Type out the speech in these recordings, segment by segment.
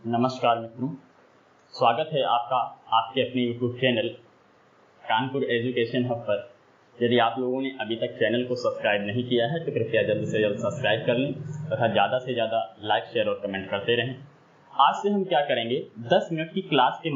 नमस्कार मित्रों, स्वागत है आपका आपके अपने YouTube channel Kanpur education hub पर। यदि आप लोगों ने अभी तक चैनल को सब्सक्राइब नहीं किया है तो कृपया जल्द से जल्द सब्सक्राइब कर लें तथा ज़्यादा से ज़्यादा लाइक, शेयर और कमेंट करते रहें। आज से हम क्या करेंगे, 10 मिनट की क्लास के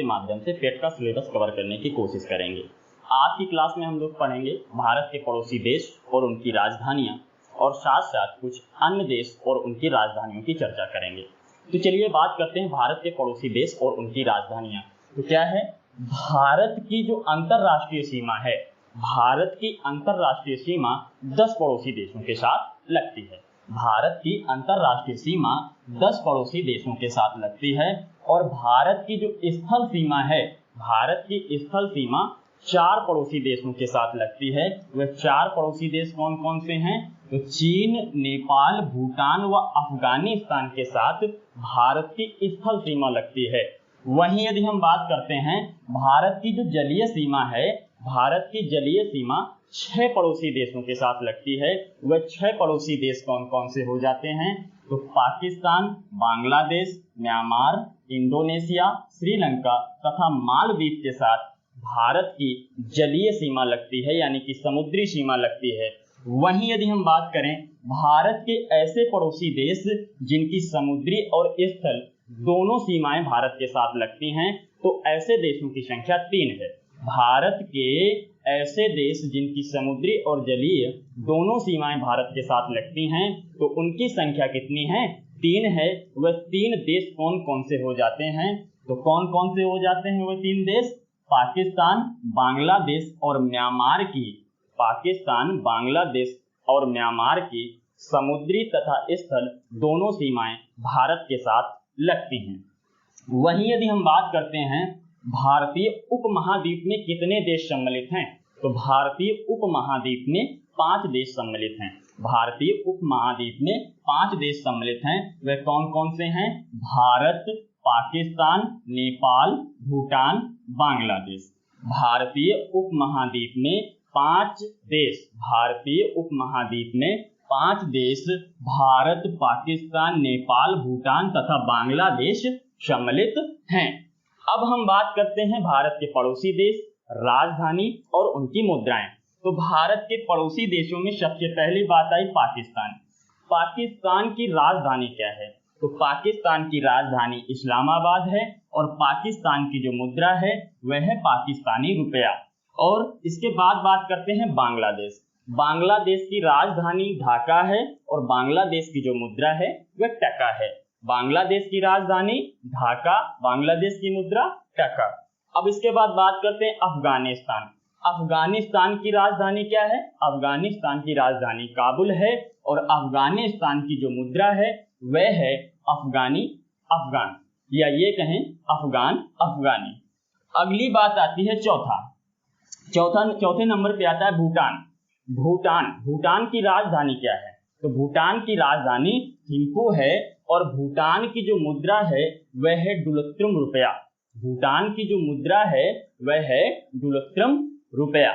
माध्यम से पेट का सिलेबस कवर करने की कोशिश करेंगे। आज की क्लास में हम लोग पढ़ेंगे भारत के पड़ोसी देश और उनकी राजधानियाँ, और साथ साथ कुछ अन्य देश और उनकी राजधानियों की चर्चा करेंगे। तो चलिए बात करते हैं भारत के पड़ोसी देश और उनकी राजधानियां। तो क्या है, भारत की जो अंतरराष्ट्रीय सीमा है, भारत की अंतरराष्ट्रीय सीमा 10 पड़ोसी देशों के साथ लगती है। भारत की अंतरराष्ट्रीय सीमा 10 पड़ोसी देशों के साथ लगती है। और भारत की जो स्थल सीमा है, भारत की स्थल सीमा 4 पड़ोसी देशों के साथ लगती है। वह 4 पड़ोसी देश कौन कौन से हैं? तो चीन, नेपाल, भूटान व अफगानिस्तान के साथ भारत की स्थल सीमा लगती है। वहीं यदि हम बात करते हैं भारत की जो जलीय सीमा है, भारत की जलीय सीमा 6 पड़ोसी देशों के साथ लगती है। वह 6 पड़ोसी देश कौन कौन से हो जाते हैं? तो पाकिस्तान, बांग्लादेश, म्यांमार, इंडोनेशिया, श्रीलंका तथा मालदीव के साथ भारत की जलीय सीमा लगती है, यानी कि समुद्री सीमा लगती है। वहीं यदि हम बात करें भारत के ऐसे पड़ोसी देश जिनकी समुद्री और स्थल दोनों सीमाएं भारत के साथ लगती हैं, तो ऐसे देशों की संख्या 3 है। भारत के ऐसे देश जिनकी समुद्री और जलीय दोनों सीमाएं भारत के साथ लगती हैं, तो उनकी संख्या कितनी है? 3 है। वह 3 देश कौन कौन से हो जाते हैं? तो कौन कौन से हो जाते हैं वह 3 देश? पाकिस्तान, बांग्लादेश और म्यांमार की, पाकिस्तान, बांग्लादेश और म्यांमार की समुद्री तथा स्थल दोनों सीमाएं भारत के साथ लगती हैं। वहीं यदि हम बात करते हैं भारतीय उपमहाद्वीप में कितने देश सम्मिलित हैं, तो भारतीय उपमहाद्वीप में 5 देश सम्मिलित हैं। भारतीय उपमहाद्वीप में 5 देश सम्मिलित हैं। वे कौन कौन से हैं? भारत, पाकिस्तान, नेपाल, भूटान, बांग्लादेश। भारतीय उपमहाद्वीप में 5 देश, भारतीय उपमहाद्वीप में 5 देश भारत, पाकिस्तान, नेपाल, भूटान तथा बांग्लादेश सम्मिलित हैं। अब हम बात करते हैं भारत के पड़ोसी देश, राजधानी और उनकी मुद्राएं। तो भारत के पड़ोसी देशों में सबसे पहली बात आई पाकिस्तान। पाकिस्तान की राजधानी क्या है? तो पाकिस्तान की राजधानी इस्लामाबाद है और पाकिस्तान की जो मुद्रा है वह है पाकिस्तानी रुपया। और इसके बाद बात करते हैं बांग्लादेश। बांग्लादेश की राजधानी ढाका है और बांग्लादेश की जो मुद्रा है वह टका है। बांग्लादेश की राजधानी ढाका, बांग्लादेश की मुद्रा टका। अब इसके बाद बात करते हैं अफगानिस्तान। अफगानिस्तान की राजधानी क्या है? अफगानिस्तान की राजधानी काबुल है और अफगानिस्तान की जो मुद्रा है वह है अफगान, या ये कहें अफगानी। अगली बात आती है चौथे नंबर पे आता है भूटान की राजधानी क्या है? तो भूटान की राजधानी थिम्पू है और भूटान की जो मुद्रा है वह है डुलत्रम रुपया। भूटान की जो मुद्रा है वह है डुलत्रम रुपया।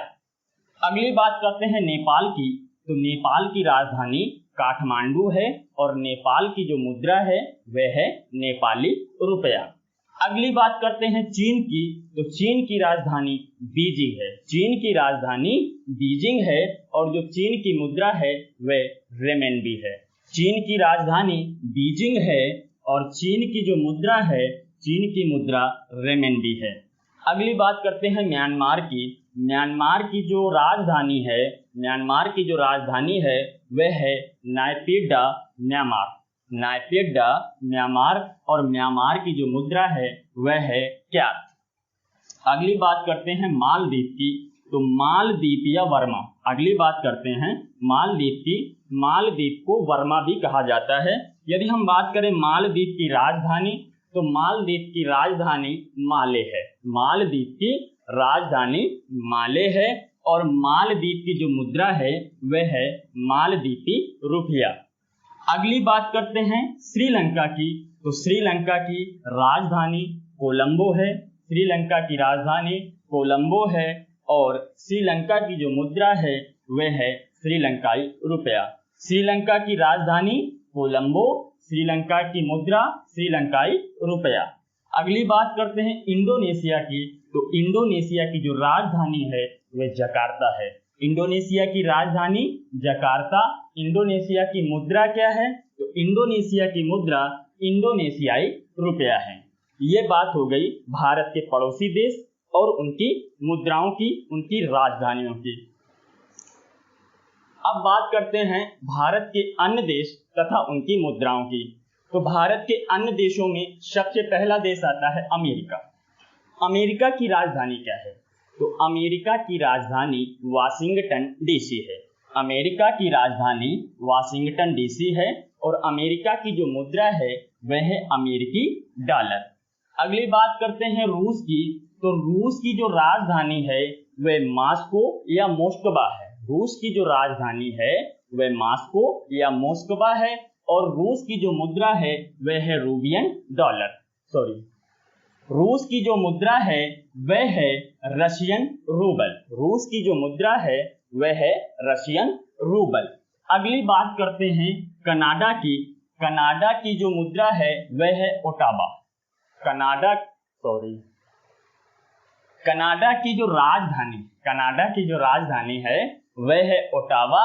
अगली बात करते हैं नेपाल की। तो नेपाल की राजधानी काठमांडू है और नेपाल की जो मुद्रा है वह है नेपाली रुपया। अगली बात करते हैं चीन की। तो चीन की राजधानी बीजिंग है। चीन की राजधानी बीजिंग है और जो चीन की मुद्रा है वह रेमेनबी है। चीन की राजधानी बीजिंग है और चीन की जो मुद्रा है, चीन की मुद्रा रेमेनबी है। अगली बात करते हैं म्यांमार की। म्यांमार की जो राजधानी है वह है नायपीडा, म्यांमार और म्यांमार की जो मुद्रा है वह है क्यात। अगली बात करते हैं मालदीव की। तो मालदीव या वर्मा। अगली बात करते हैं मालदीव की। मालदीव को वर्मा भी कहा जाता है। यदि हम बात करें मालदीव की राजधानी, तो मालदीव की राजधानी माले है। मालदीव की राजधानी माले है और मालदीव की जो मुद्रा है वह है मालदीवी रुपया। अगली बात करते हैं श्रीलंका की। तो श्रीलंका की राजधानी कोलंबो है। श्रीलंका की राजधानी कोलंबो है और श्रीलंका की जो मुद्रा है वह है श्रीलंकाई रुपया। श्रीलंका की राजधानी कोलंबो, श्रीलंका की मुद्रा श्रीलंकाई रुपया। अगली बात करते हैं इंडोनेशिया की। तो इंडोनेशिया की जो राजधानी है वह जकार्ता है। इंडोनेशिया की राजधानी जकार्ता। इंडोनेशिया की मुद्रा क्या है? तो इंडोनेशिया की मुद्रा इंडोनेशियाई रुपया है। ये बात हो गई भारत के पड़ोसी देश और उनकी मुद्राओं की, उनकी राजधानियों की। अब बात करते हैं भारत के अन्य देश तथा उनकी मुद्राओं की। तो भारत के अन्य देशों में सबसे पहला देश आता है अमेरिका। अमेरिका की राजधानी क्या है? तो अमेरिका की राजधानी वाशिंगटन डीसी है। अमेरिका की राजधानी वाशिंगटन डीसी है और अमेरिका की जो मुद्रा है वह है अमेरिकी डॉलर। अगली बात करते हैं रूस की। तो रूस की जो राजधानी है वह मॉस्को या मोस्कवा है। रूस की जो राजधानी है वह मॉस्को या मोस्कवा है और रूस की जो मुद्रा है वह है रूबियन डॉलर। रूस की जो मुद्रा है वह है रशियन रूबल। रूस की जो मुद्रा है वह है रशियन रूबल। अगली बात करते हैं कनाडा की। कनाडा की जो मुद्रा है वह है ओटावा। कनाडा की जो राजधानी है वह है ओटावा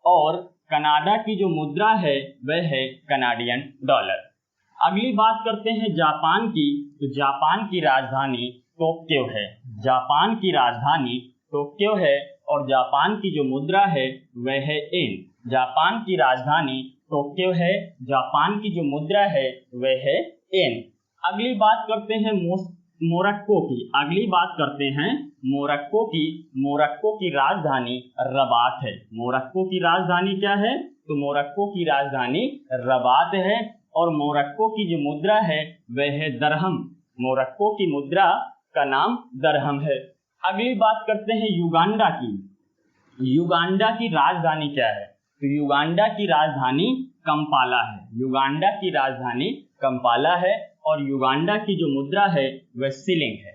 और कनाडा की जो मुद्रा है वह है कनाडियन डॉलर। अगली बात करते हैं जापान की। तो जापान की राजधानी टोक्यो है। जापान की राजधानी टोक्यो है और जापान की जो मुद्रा है वह है येन। जापान की राजधानी टोक्यो है, जापान की जो मुद्रा है वह है येन। अगली बात करते हैं मोरक्को की। अगली बात करते हैं मोरक्को की। मोरक्को की राजधानी रबात है। मोरक्को की राजधानी क्या है? तो मोरक्को की राजधानी रबात है और मोरक्को की जो मुद्रा है वह है दरहम। मोरक्को की मुद्रा का नाम दरहम है। अगली बात करते हैं युगांडा की। युगांडा की राजधानी क्या है? तो युगांडा की राजधानी कंपाला है। युगांडा की राजधानी कंपाला है और युगांडा की जो मुद्रा है वह शिलिंग है।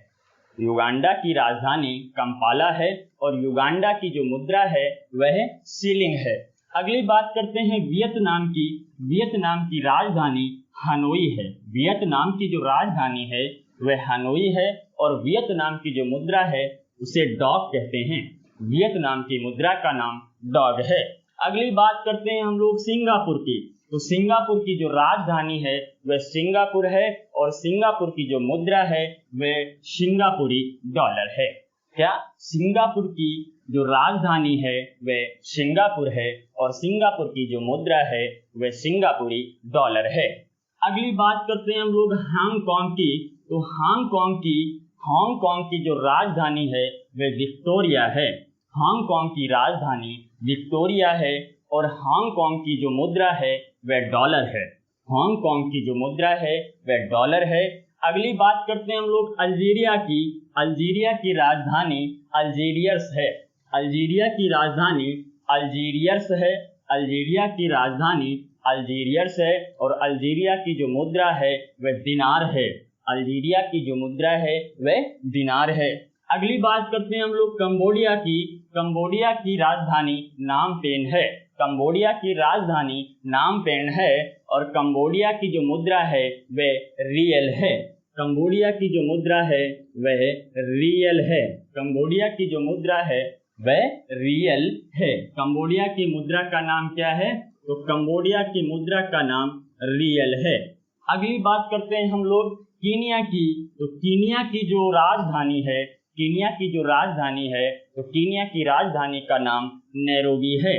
युगांडा की राजधानी कंपाला है और युगांडा की जो मुद्रा है वह शिलिंग है। अगली बात करते हैं वियतनाम की। वियतनाम की राजधानी हनोई है। वियतनाम की जो राजधानी है वह हनोई है और वियतनाम की जो मुद्रा है उसे डॉग कहते हैं। वियतनाम की मुद्रा का नाम डॉग है। अगली बात करते हैं हम लोग सिंगापुर की। तो सिंगापुर की जो राजधानी है वह सिंगापुर है और सिंगापुर की जो मुद्रा है वह सिंगापुरी डॉलर है। क्या? सिंगापुर की जो राजधानी है वह सिंगापुर है और सिंगापुर की जो मुद्रा है वह सिंगापुरी डॉलर है। अगली बात करते हैं हम लोग हांगकांग की। तो हांगकांग की जो राजधानी है वह विक्टोरिया है। हांगकांग की राजधानी विक्टोरिया है और हांगकांग की जो मुद्रा है वह डॉलर है। हांगकांग की जो मुद्रा है वह डॉलर है। अगली बात करते हैं हम लोग अल्जीरिया की। अल्जीरिया की राजधानी अल्जीरियस है। अल्जीरिया की राजधानी अल्जीरियस है। अल्जीरिया की राजधानी अल्जीरियस है और अल्जीरिया की जो मुद्रा है वह दिनार है। अल्जीरिया की जो मुद्रा है वह दिनार है। अगली बात करते हैं हम लोग कंबोडिया की। कंबोडिया की राजधानी नाम पेन है। कंबोडिया की राजधानी नाम पेन है और कंबोडिया की जो मुद्रा है वह रियल है। कंबोडिया की जो मुद्रा है वह रियल है। कंबोडिया की जो मुद्रा है वह रियल है। कंबोडिया की मुद्रा का नाम क्या है? तो कंबोडिया की मुद्रा का नाम रियल है। अगली बात करते हैं हम लोग कीनिया की। तो कीनिया की जो राजधानी है, कीनिया की जो राजधानी है, तो कीनिया की राजधानी का नाम नैरोबी है।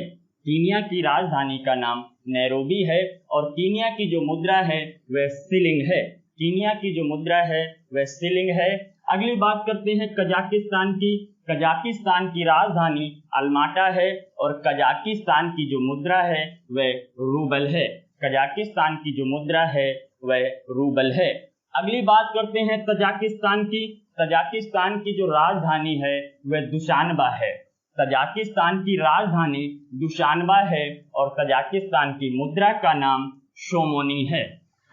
कीनिया की राजधानी का नाम नैरोबी है और कीनिया की जो मुद्रा है वह शिलिंग है। कीनिया की जो मुद्रा है वह शिलिंग है। अगली बात करते हैं कजाकिस्तान की। कजाकिस्तान की राजधानी अल्माटा है और कजाकिस्तान की जो मुद्रा है वह रूबल है। कजाकिस्तान की जो मुद्रा है वह रूबल है। अगली बात करते हैं तजाकिस्तान की। तजाकिस्तान की जो राजधानी है वह दुशानबा है। तजाकिस्तान की राजधानी दुशानबा है और तजाकिस्तान की मुद्रा का नाम शोमोनी है।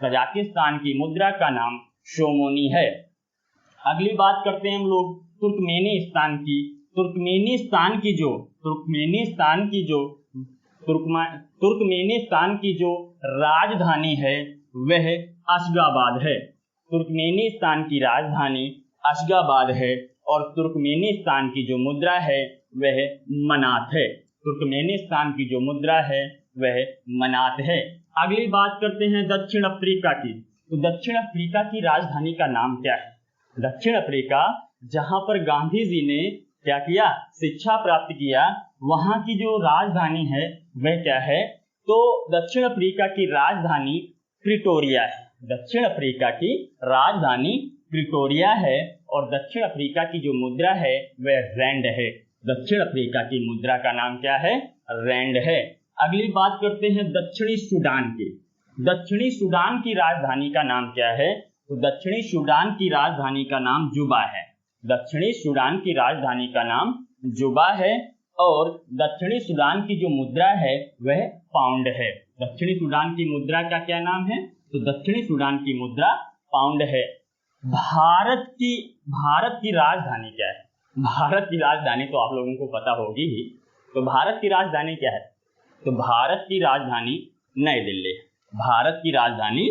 तजाकिस्तान की मुद्रा का नाम शोमोनी है। अगली बात करते हैं हम लोग तुर्कमेनिस्तान की। तुर्कमेनिस्तान की जो तुर्कमेनिस्तान की जो राजधानी है वह अशगाबाद है। तुर्कमेनिस्तान की राजधानी अशगाबाद है और तुर्कमेनिस्तान की जो मुद्रा है वह मनात है। तुर्कमेनिस्तान की जो मुद्रा है वह मनात है। अगली बात करते हैं दक्षिण अफ्रीका की। तो दक्षिण अफ्रीका की राजधानी का नाम क्या है? दक्षिण अफ्रीका, जहां पर गांधी जी ने क्या किया, शिक्षा प्राप्त किया, वहां की जो राजधानी है वह क्या है? तो दक्षिण अफ्रीका की राजधानी प्रिटोरिया है। दक्षिण अफ्रीका की राजधानी प्रिटोरिया है और दक्षिण अफ्रीका की जो मुद्रा है वह रैंड है। दक्षिण अफ्रीका की मुद्रा का नाम क्या है? रैंड है। अगली बात करते हैं दक्षिणी सूडान की। दक्षिणी सूडान की राजधानी का नाम क्या है? तो दक्षिणी सूडान की राजधानी का नाम जुबा है। दक्षिणी सूडान की राजधानी का नाम जुबा है और दक्षिणी सूडान की जो मुद्रा है वह पाउंड है। दक्षिणी सूडान की मुद्रा का क्या नाम है? तो दक्षिणी सूडान की मुद्रा पाउंड है। भारत की राजधानी क्या है? भारत की राजधानी तो आप लोगों को पता होगी ही। तो भारत की राजधानी क्या है? तो भारत की राजधानी नई दिल्ली है। भारत की राजधानी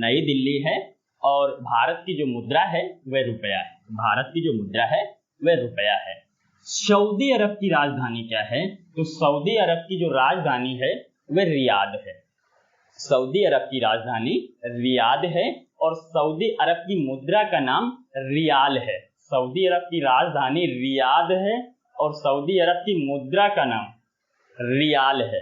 नई दिल्ली है और भारत की जो मुद्रा है वह रुपया है। भारत की जो मुद्रा है वह रुपया है। सऊदी अरब की राजधानी क्या है? तो सऊदी अरब की जो राजधानी है वह रियाद है। सऊदी अरब की राजधानी रियाद है और सऊदी अरब की मुद्रा का नाम रियाल है। सऊदी अरब की राजधानी रियाद है और सऊदी अरब की मुद्रा का नाम रियाल है।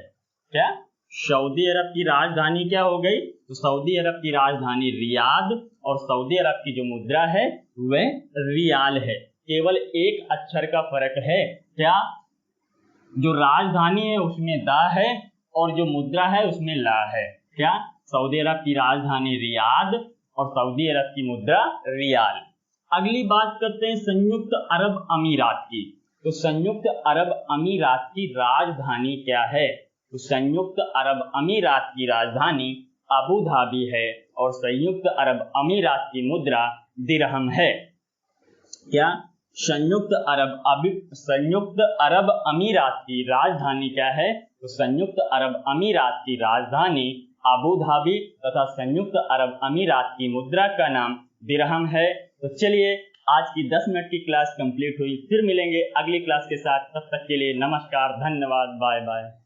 क्या? सऊदी अरब की राजधानी क्या हो गई? तो सऊदी अरब की राजधानी रियाद और सऊदी अरब की जो मुद्रा है वह रियाल है। केवल एक अक्षर का फर्क है। क्या? जो राजधानी है उसमें दा है और जो मुद्रा है उसमें ला है। क्या? सऊदी अरब की राजधानी रियाद और सऊदी अरब की मुद्रा रियाल। अगली बात करते हैं संयुक्त अरब अमीरात की। तो संयुक्त अरब अमीरात की राजधानी क्या है? तो संयुक्त अरब अमीरात की राजधानी अबू धाबी है और संयुक्त अरब अमीरात की मुद्रा दिरहम है। क्या? संयुक्त अरब अमीरात की राजधानी क्या है? तो संयुक्त अरब अमीरात की राजधानी अबू धाबी तथा संयुक्त अरब अमीरात की मुद्रा का नाम दिरहम है। तो चलिए, आज की 10 मिनट की क्लास कंप्लीट हुई। फिर मिलेंगे अगली क्लास के साथ। तब तक के लिए नमस्कार, धन्यवाद, बाय बाय।